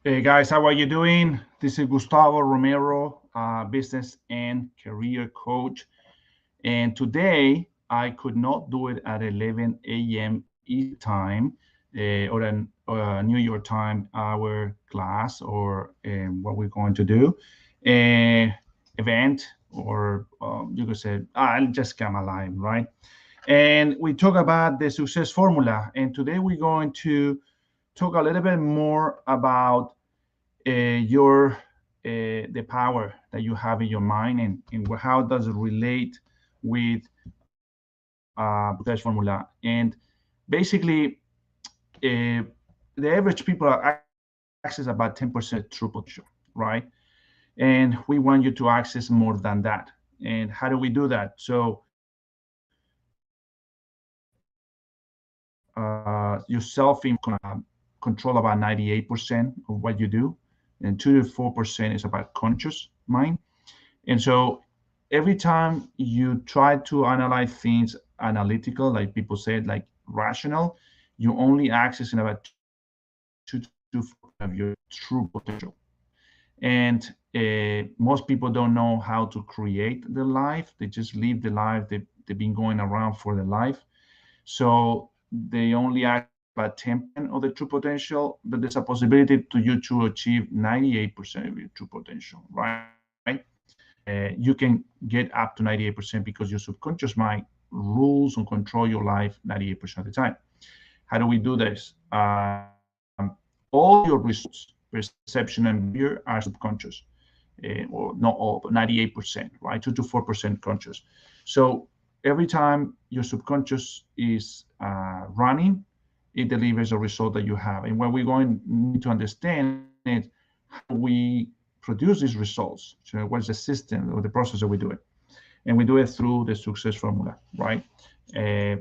Hey guys, how are you doing? This is Gustavo Romero, business and career coach. And today I could not do it at 11 a.m. Eastern time or New York time, our class or what we're going to do, event, or you could say, I'll just come alive, right? And we talk about the success formula. And today we're going to talk a little bit more about your the power that you have in your mind, and how does it relate with success formula. And basically, uh, the average people are access about 10% true potential, right? And we want you to access more than that. And how do we do that? So yourself control about 98% of what you do, and 2 to 4% is about conscious mind. And so every time you try to analyze things analytical, like people said, like rational, you only access in about 2 to 4% of your true potential. And most people don't know how to create the life. They just live the life they've been going around for their life. So they only access about 10% of the true potential, but there's a possibility to you to achieve 98% of your true potential, right? You can get up to 98% because your subconscious mind rules and control your life 98% of the time. How do we do this? All your results, perception and behavior, are subconscious, or not all, but 98%, right? 2 to 4% conscious. So every time your subconscious is running, it delivers a result that you have. And what we're going to need to understand is how we produce these results. So what's the system or the process that we do it? And we do it through the success formula, right? Uh,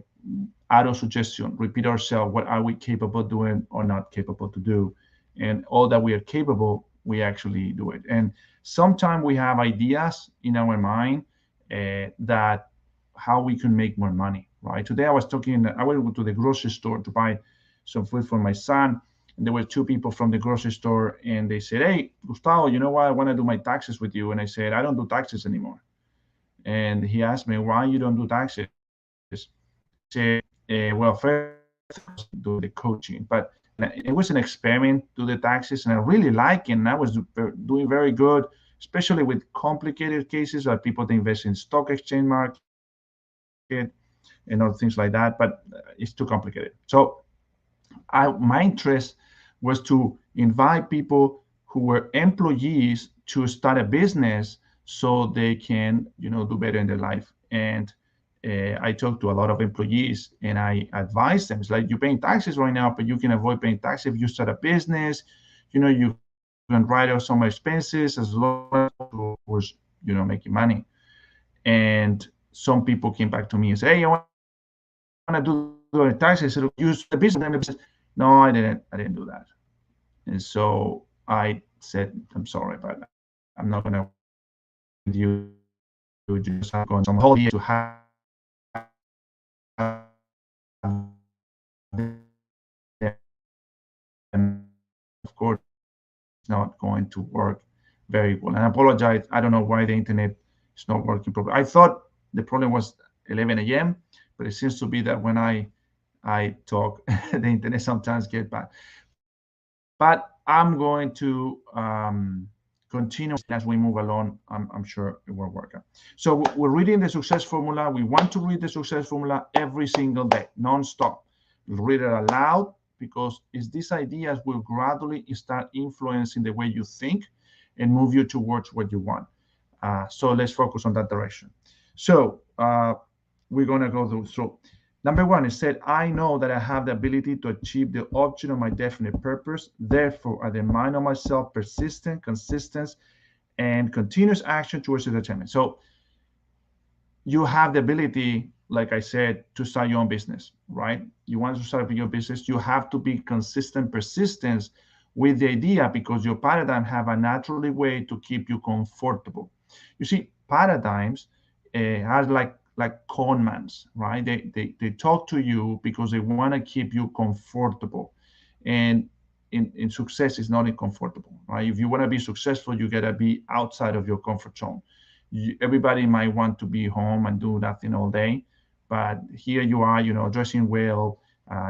Auto suggestion, repeat ourselves, what are we capable of doing or not capable to do? And all that we are capable, we actually do it. And sometimes we have ideas in our mind that how we can make more money, right? Today I went to the grocery store to buy some food for my son. And there were two people from the grocery store, and they said, "Hey, Gustavo, you know what? I want to do my taxes with you." And I said, "I don't do taxes anymore." And he asked me, "Why you don't do taxes?" I said, "Well, first because I do the coaching, but it was an experiment to the taxes, and I really like it. And I was doing very good, especially with complicated cases like people that invest in stock exchange market and other things like that. But it's too complicated. So my interest was to invite people who were employees to start a business so they can, do better in their life. And I talked to a lot of employees and I advised them, it's like you're paying taxes right now, but you can avoid paying taxes if you start a business. You can write off some expenses as long as towards, making money. And some people came back to me and said, "Hey, I want to do the taxes." I said, "You start a business, then the business." No, I didn't do that. And so I said, "I'm sorry, but I'm not going to work with you. Just I'm going to some holiday to have them. Of course, it's not going to work very well." And I apologize. I don't know why the internet is not working properly. I thought the problem was 11 a.m., but it seems to be that when I talk, the internet sometimes gets bad. But I'm going to continue as we move along. I'm sure it will work out. So we're reading the success formula. We want to read the success formula every single day, non-stop. We'll read it aloud because it's these ideas will gradually start influencing the way you think and move you towards what you want. So let's focus on that direction. So we're going to go through. So number one, it said, "I know that I have the ability to achieve the object of my definite purpose. Therefore, I demand of myself persistent, consistent, and continuous action towards its attainment." So you have the ability, like I said, to start your own business, right? You want to start your business, you have to be consistent, persistent with the idea because your paradigm have a naturally way to keep you comfortable. You see, paradigms are like conmans, right? They talk to you because they want to keep you comfortable. And in success is not uncomfortable, right? If you want to be successful, you gotta be outside of your comfort zone. Everybody might want to be home and do nothing all day, but here you are, dressing well,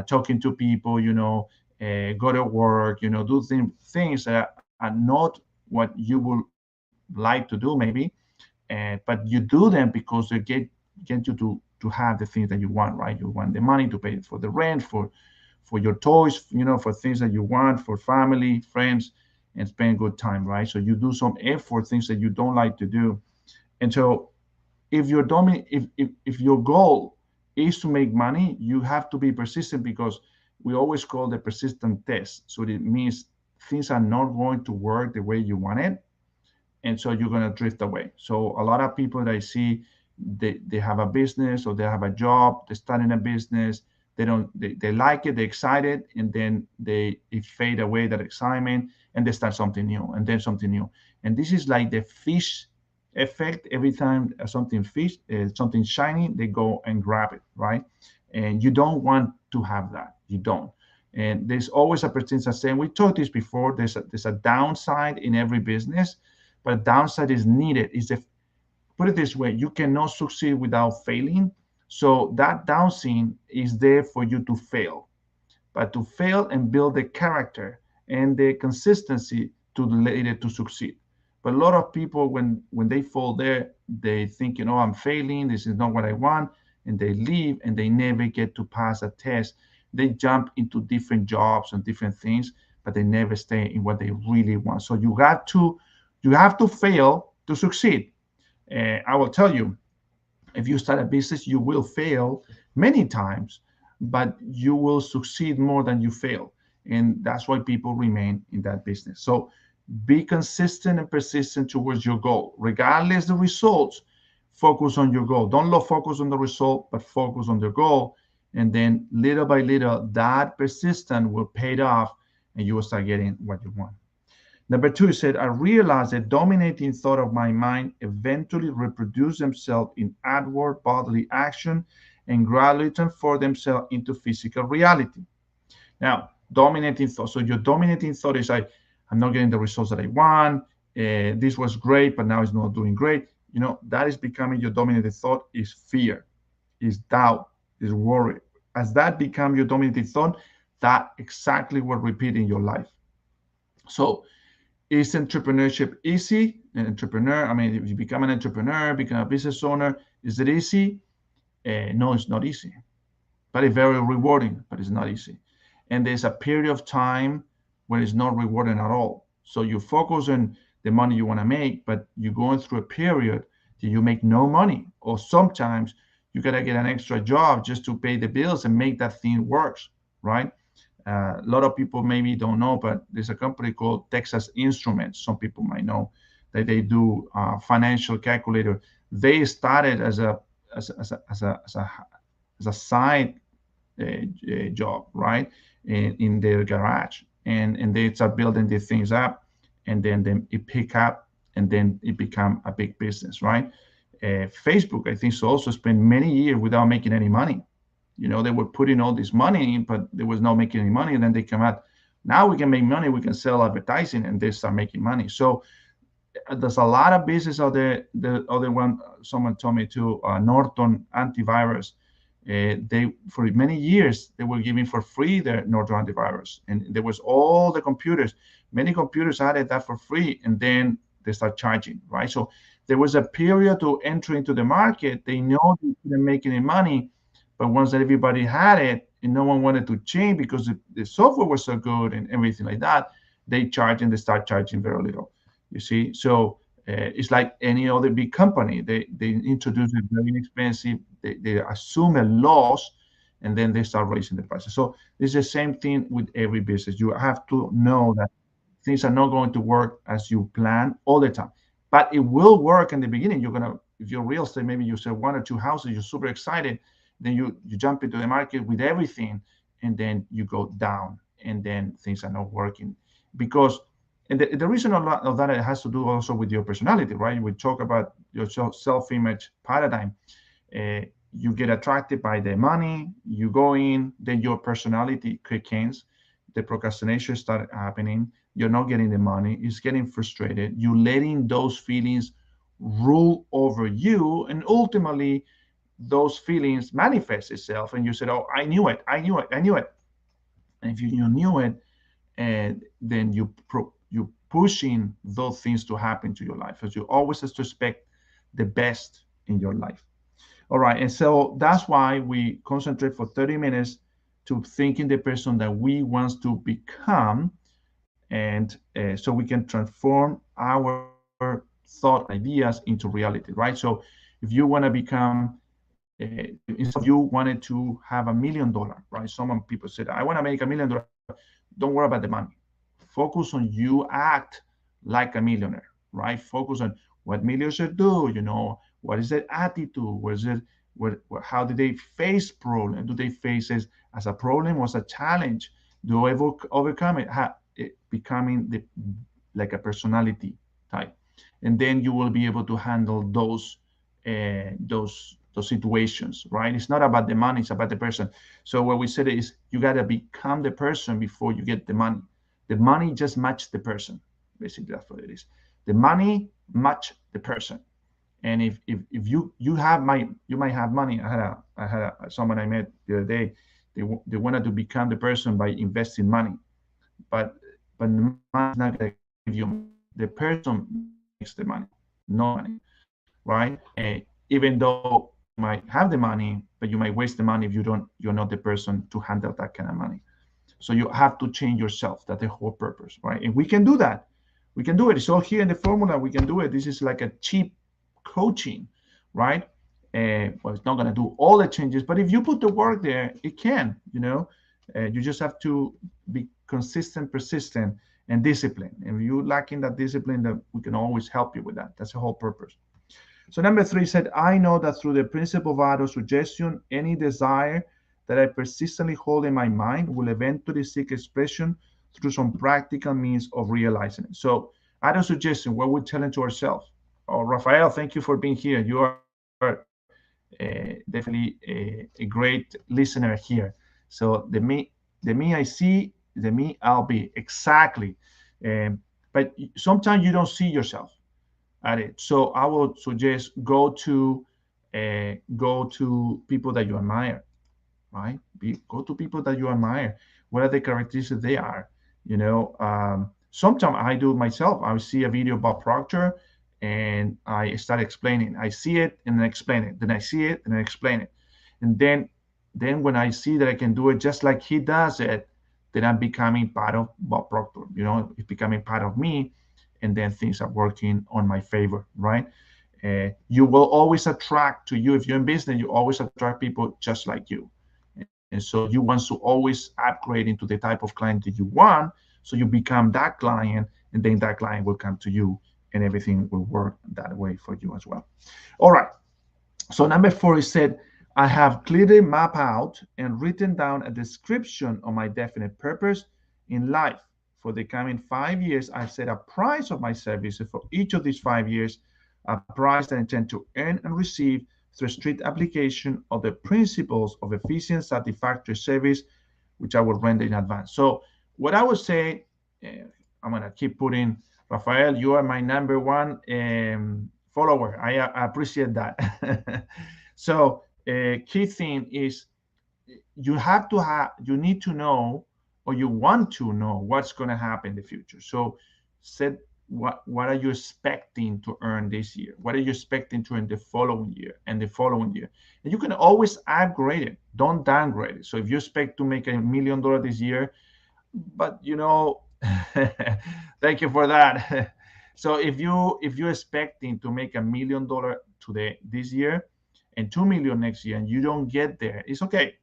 talking to people, go to work, do things that are not what you would like to do, maybe, but you do them because they get you to have the things that you want, right? You want the money to pay for the rent, for your toys, for things that you want, for family, friends, and spend good time, right? So you do some effort, things that you don't like to do. And so if your goal is to make money, you have to be persistent, because we always call the persistent test. So it means things are not going to work the way you want it, and so you're going to drift away. So a lot of people that I see, they have a business or they have a job, they're starting a business, they like it, they're excited, and then it fade away, that excitement, and they start something new, and then something new. And this is like the fish effect. Every time something shiny, they go and grab it, right? And you don't want to have that. You don't. And there's always a percentage saying, we talked this before, there's a downside in every business, but downside is needed. Is if Put it this way, you cannot succeed without failing. So that downside is there for you to fail, but to fail and build the character and the consistency to later to succeed. But a lot of people, when they fall there, they think, I'm failing, this is not what I want, and they leave and they never get to pass a test. They jump into different jobs and different things, but they never stay in what they really want. So you have to fail to succeed. I will tell you, if you start a business, you will fail many times, but you will succeed more than you fail. And that's why people remain in that business. So be consistent and persistent towards your goal. Regardless of the results, focus on your goal. Don't focus on the result, but focus on the goal. And then little by little, that persistence will pay off, and you will start getting what you want. Number two, he said, I realized that dominating thought of my mind eventually reproduce themselves in outward bodily action and gradually transform themselves into physical reality. Now, dominating thought. So your dominating thought is like, I'm not getting the results that I want. This was great, but now it's not doing great. That is becoming your dominating thought, is fear, is doubt, is worry. As that become your dominating thought, that exactly will repeat in your life. So is entrepreneurship easy? An entrepreneur, I mean, if you become an entrepreneur, become a business owner, is it easy? No, it's not easy, but it's very rewarding, but it's not easy. And there's a period of time when it's not rewarding at all. So you focus on the money you want to make, but you're going through a period that you make no money, or sometimes you got to get an extra job just to pay the bills and make that thing works, right? A lot of people maybe don't know, but there's a company called Texas Instruments. Some people might know that they do financial calculator. They started as a side job, right, in their garage, and they start building these things up, and then it pick up, and then it become a big business, right? Facebook, I think, so also spent many years without making any money. They were putting all this money in, but there was not making any money. And then they come out, now we can make money, we can sell advertising, and they start making money. So there's a lot of business out there. The other one, someone told me too, Norton antivirus. They for many years they were giving for free their Norton antivirus, and there was all the computers. Many computers added that for free, and then they start charging, right? So there was a period to enter into the market. They know they couldn't make any money, but once that everybody had it and no one wanted to change because the software was so good and everything like that, they charge, and they start charging very little. You see, so it's like any other big company. They introduce it very inexpensive. They assume a loss, and then they start raising the prices. So it's the same thing with every business. You have to know that things are not going to work as you plan all the time, but it will work in the beginning. If you're real estate, maybe you sell one or two houses, you're super excited, then you jump into the market with everything, and then you go down, and then things are not working because. And the reason of that, it has to do also with your personality, right? We talk about your self-image paradigm. You get attracted by the money, you go in, then your personality kicks in. the procrastination start happening. You're not getting the money. It's getting frustrated. You're letting those feelings rule over you, and ultimately, those feelings manifest itself. And you said, "Oh, I knew it. I knew it. I knew it." And if you knew it, and then you pushing those things to happen to your life, because you always have to expect the best in your life. All right, and so that's why we concentrate for 30 minutes to thinking the person that we want to become, and so we can transform our thought ideas into reality, right? So if you want to become, instead of you wanted to have $1 million, right? Some people said, I want to make $1 million. Don't worry about the money. Focus on you act like a millionaire, right? Focus on what millionaires do, what is their attitude, what is it, how do they face problem? Do they face it as a problem or as a challenge? Do I overcome it? Becoming like a personality type, and then you will be able to handle those situations, right? It's not about the money; it's about the person. So what we said is you gotta become the person before you get the money. The money just match the person. Basically, that's what it is. The money match the person. And if you have you might have money. I had someone I met the other day. They wanted to become the person by investing money, but the money is not gonna give you money. The person makes the money, no money, right? Even though you might have the money, but you might waste the money if you're not the person to handle that kind of money. So you have to change yourself. That's the whole purpose, right? And we can do that. We can do it. It's all here in the formula. We can do it. This is like a cheap coaching, right? Well, it's not going to do all the changes, but if you put the work there, it can. You just have to be consistent, persistent, and disciplined. And if you're lacking that discipline, that we can always help you with that. That's the whole purpose. So number 3 said, I know that through the principle of auto-suggestion, any desire that I persistently hold in my mind will eventually seek expression through some practical means of realizing it. So auto-suggestion, what we're telling to ourselves. Oh, Rafael, thank you for being here. You are definitely a great listener here. So the me I see, the me I'll be. Exactly. But sometimes you don't see yourself at it. So I would suggest go to people that you admire, right? Go to people that you admire. What are the characteristics they are? Sometimes I do myself. I see a video about Proctor, and I start explaining. I see it and then explain it. Then I see it and then explain it. And then when I see that I can do it just like he does it, then I'm becoming part of Bob Proctor. It's becoming part of me, and then things are working on my favor, right? You will always attract to you, if you're in business, you always attract people just like you. And so you want to always upgrade into the type of client that you want. So you become that client, and then that client will come to you, and everything will work that way for you as well. All right. So number 4 is said, I have clearly mapped out and written down a description of my definite purpose in life. For the coming 5 years, I've set a price of my services for each of these 5 years, a price that I intend to earn and receive through strict application of the principles of efficient, satisfactory service, which I will render in advance. So what I would say, I'm going to keep putting, Rafael, you are my number one follower. I appreciate that. So key thing is you need to know, or you want to know, what's going to happen in the future. So set what are you expecting to earn this year? What are you expecting to earn the following year and the following year? And you can always upgrade it. Don't downgrade it. So if you expect to make $1 million this year, but thank you for that. So if you're expecting to make $1 million this year and 2 million next year, and you don't get there, it's okay.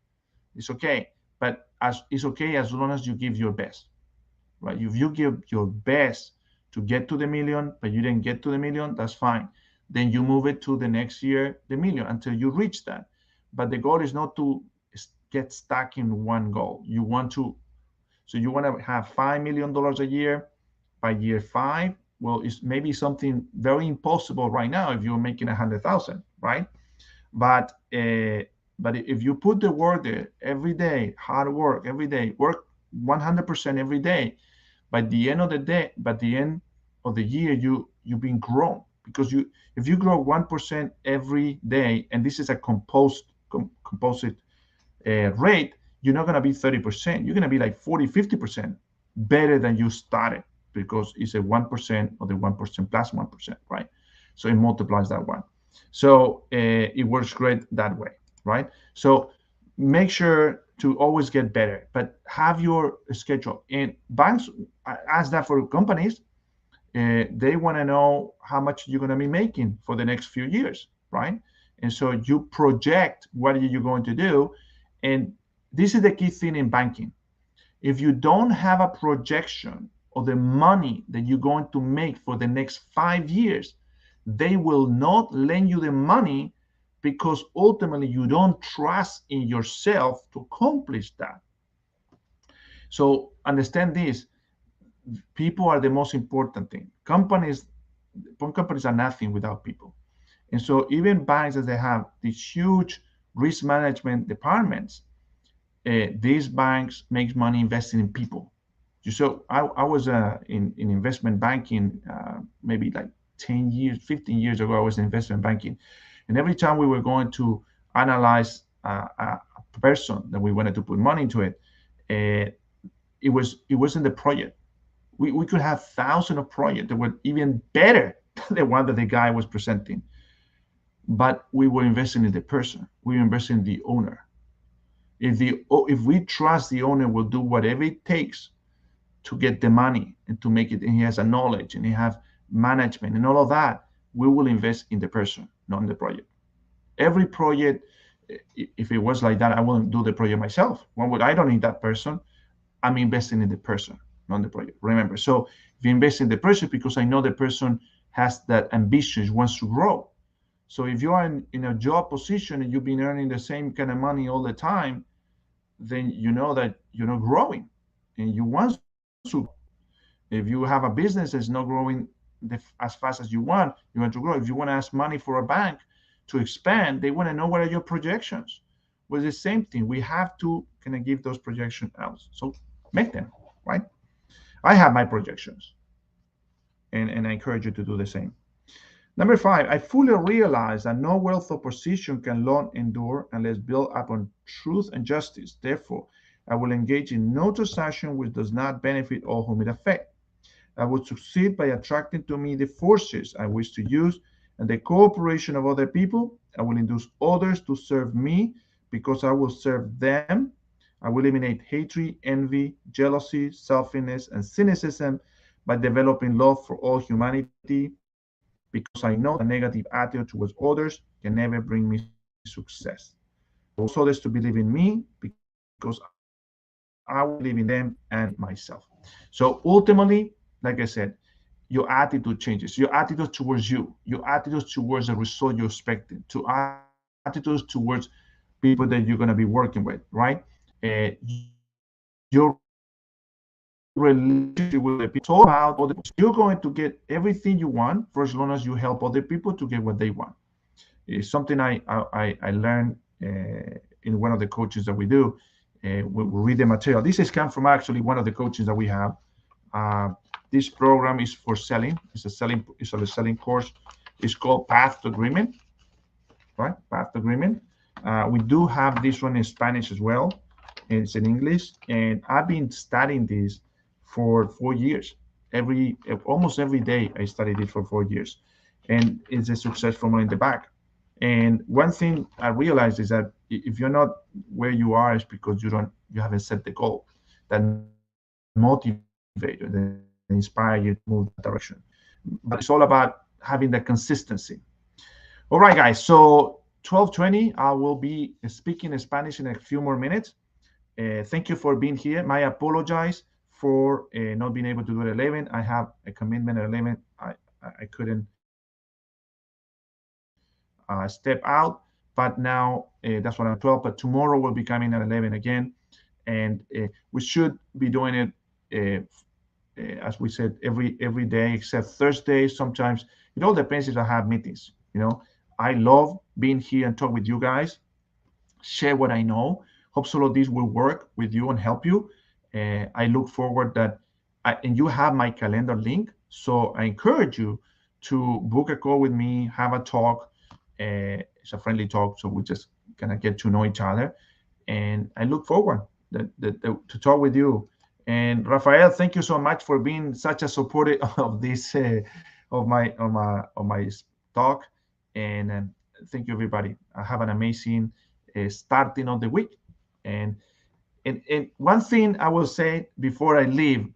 It's okay. But it's okay as long as you give your best, right? If you give your best to get to the million, but you didn't get to the million, that's fine. Then you move it to the next year, the million, until you reach that. But the goal is not to get stuck in one goal. You want to have $5 million a year by year 5. Well, it's maybe something very impossible right now if you're making 100,000, right? But but if you put the work there every day, hard work every day, work 100% every day. By the end of the day, by the end of the year, you've been grown, because you if you grow 1% every day, and this is a composite rate, you're not going to be 30%. You're going to be like 40, 50% better than you started, because it's a 1% or the 1% plus 1%, right? So it multiplies that one. So it works great that way, right? So make sure to always get better, but have your schedule. And banks ask that for companies. They want to know how much you're going to be making for the next few years, right? And so you project what are you going to do. And this is the key thing in banking. If you don't have a projection of the money that you're going to make for the next 5 years, they will not lend you the money, because ultimately you don't trust in yourself to accomplish that. So understand this: people are the most important thing. Companies are nothing without people. And so even banks, as they have these huge risk management departments, these banks make money investing in people. So I was in investment banking, maybe like 10 years, 15 years ago. I was in investment banking. And every time we were going to analyze a person that we wanted to put money into it, uh, it wasn't the project. We could have thousands of projects that were even better than the one that the guy was presenting. But we were investing in the person. We were investing in the owner. If we trust the owner will do whatever it takes to get the money and to make it, and he has a knowledge and he has management and all of that, we will invest in the person, not in the project. Every project, if it was like that, I wouldn't do the project myself. Why would I? Don't need that person. I'm investing in the person, not the project. Remember, so if you invest in the person, because I know the person has that ambition, wants to grow. So if you are in a job position and you've been earning the same kind of money all the time, then you know that you're not growing, and you want to grow. If you have a business that's not growing as fast as you want to grow. If you want to ask money for a bank to expand, they want to know what are your projections. Well, the same thing. We have to kind of give those projections out. So make them, right? I have my projections, and I encourage you to do the same. Number 5, I fully realize that no wealth or position can long endure unless built upon truth and justice. Therefore, I will engage in no transaction which does not benefit all whom it affects. I would succeed by attracting to me the forces I wish to use and the cooperation of other people. I will induce others to serve me because I will serve them. I will eliminate hatred, envy, jealousy, selfishness, and cynicism by developing love for all humanity, because I know that a negative attitude towards others can never bring me success. I will cause others to believe in me because I will believe in them and myself. So ultimately, like I said, your attitude changes. Your attitude towards you, your attitude towards the result you're expecting, to attitudes towards people that you're going to be working with, right? Your relationship with the people. It's all about other people. You're going to get everything you want for as long as you help other people to get what they want. It's something I learned in one of the coaches that we do. We read the material. This has come from actually one of the coaches that we have. Uh, this program is for selling. It's a selling course. It's called Path to Agreement, right? Path to Agreement. We do have this one in Spanish as well. It's in English, and I've been studying this for 4 years. Almost every day, I studied it for 4 years, and it's a success formula in the back. And one thing I realized is that if you're not where you are, it's because you haven't set the goal that motivate you, that inspire you to move that direction. But it's all about having the consistency. All right, guys. So 12:20, I will be speaking Spanish in a few more minutes. Thank you for being here. My apologize for not being able to do it at 11. I have a commitment at 11. I couldn't step out, but now that's what I'm doing at 12. But tomorrow we'll be coming at 11 again, and we should be doing it as we said every day except Thursday. Sometimes it all depends if I have meetings. I love being here and talk with you guys, share what I know. Hope some of this will work with you and help you. I look forward that, and you have my calendar link. So I encourage you to book a call with me, have a talk. It's a friendly talk, so we just gonna get to know each other. And I look forward to talk with you. And Rafael, thank you so much for being such a supporter of this of my talk. And thank you, everybody. Have an amazing starting of the week. And and one thing I will say before I leave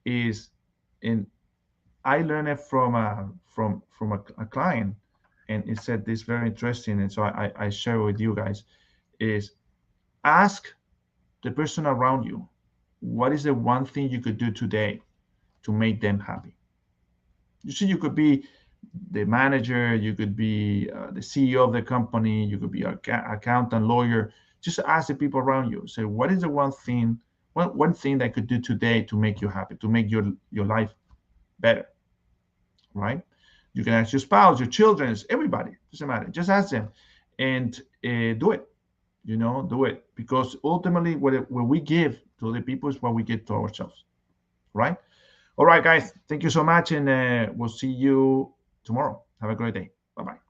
is, and I learned it from a client, and it said this very interesting, and so I share with you guys is ask the person around you, what is the one thing you could do today to make them happy? You see, you could be the manager, you could be the CEO of the company, you could be an accountant, lawyer. Just ask the people around you. Say, what is the one thing that I could do today to make you happy, to make your life better, right? You can ask your spouse, your children, everybody. Doesn't matter. Just ask them, and do it. Do it, because ultimately, what we give to the people is what we give to ourselves, right? All right, guys. Thank you so much, and we'll see you tomorrow. Have a great day. Bye bye.